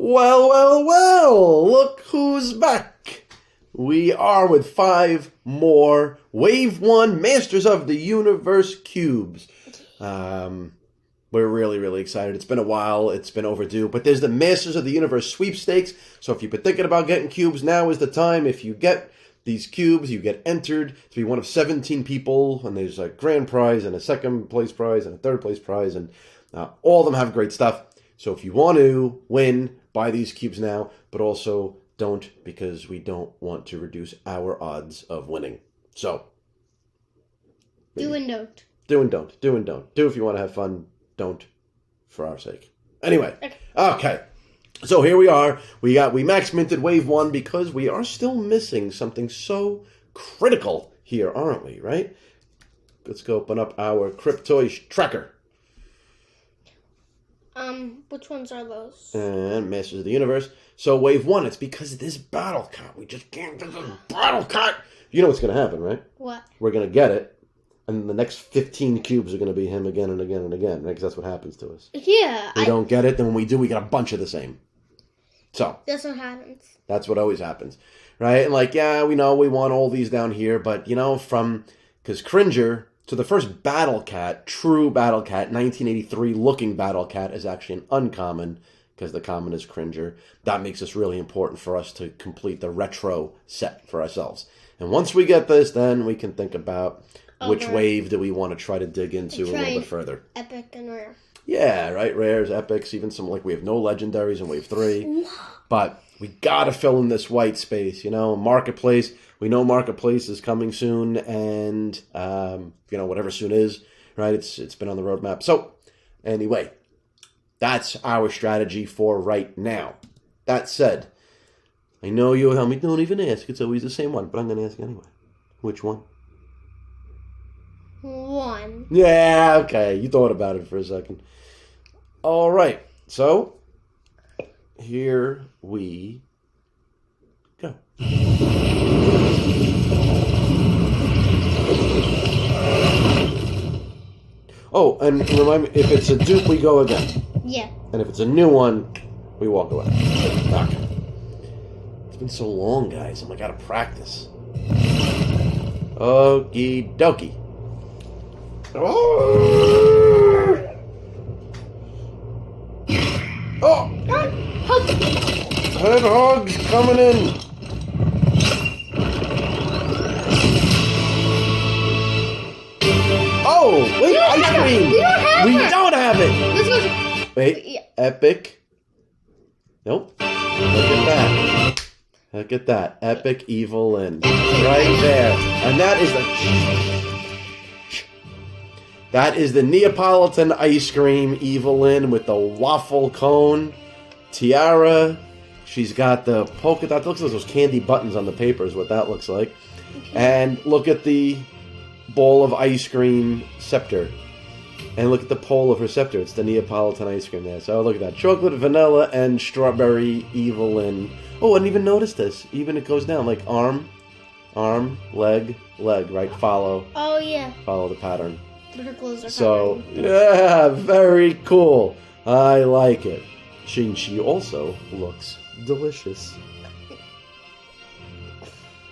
Well, well, well, look who's back. We are with 5 more Wave 1 Masters of the Universe cubes. We're really excited. It's been a while. It's been overdue. But there's the Masters of the Universe sweepstakes. So if you've been thinking about getting cubes, now is the time. If you get these cubes, you get entered to be one of 17 people. And there's a grand prize and a second place prize and a third place prize. And all of them have great stuff. So if you want to win, buy these cubes now. But also don't, because we don't want to reduce our odds of winning. So. Do and don't. Do and don't. Do and don't. Do if you want to have fun. Don't for our sake. Anyway. Okay. So here we are. We max minted Wave 1 because we are still missing something so critical here, aren't we? Right? Let's go open up our Cryptoys tracker. Which ones are those? And Masters of the Universe. So Wave 1, it's because of this battle cat. We just can't get this battle cat. You know what's going to happen, right? What? We're going to get it. And the next 15 cubes are going to be him again and again and again, right? Because that's what happens to us. Yeah. We don't get it, then when we do, we get a bunch of the same. So. That's what happens. That's what always happens, right? And like, yeah, we know we want all these down here, but, you know, because Cringer, so the first Battle Cat, true Battle Cat, 1983 looking Battle Cat is actually an uncommon, because the common is Cringer. That makes this really important for us to complete the retro set for ourselves. And once we get this, then we can think about which wave do we want to try to dig into a little bit further. Epic and rare. Yeah, right? Rares, epics, even some, like, we have no legendaries in Wave 3. But we got to fill in this white space, you know? Marketplace, we know Marketplace is coming soon, and, you know, whatever soon is, right? It's been on the roadmap. So, anyway, that's our strategy for right now. That said, I know you'll tell me, don't even ask. It's always the same one, but I'm going to ask anyway. Which one? 1. Yeah, okay. You thought about it for a second. All right. So, here we go. Oh, and remind me, if it's a dupe, we go again. Yeah. And if it's a new one, we walk away. Okay. It's been so long, guys. I'm like, out of practice. Okie dokie. Oh! Oh! Hedgehog's coming in. Oh, wait, ice cream. We don't have it. Wait, epic. Nope. Look at that. Look at that. Epic evil-lyn. Right there. And that is the Neapolitan ice cream evil-lyn with the waffle cone tiara. She's got the polka dot. It looks like those candy buttons on the paper is what that looks like. And look at the bowl of ice cream scepter. And look at the pole of her scepter. It's the Neapolitan ice cream there. So look at that. Chocolate, vanilla, and strawberry evil-lyn. Oh, I didn't even notice this. Even it goes down like arm, leg, right? Follow. Oh, yeah. Follow the pattern. Her clothes are so, yeah, very cool. I like it. She also looks delicious.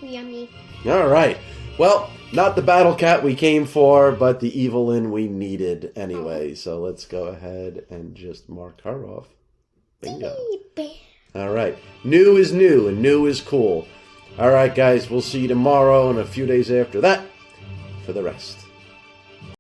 Yummy. All right. Well, not the battle cat we came for, but the evil-lyn we needed anyway. So let's go ahead and just mark her off. Bingo. All right. New is new, and new is cool. All right, guys. We'll see you tomorrow and a few days after that for the rest.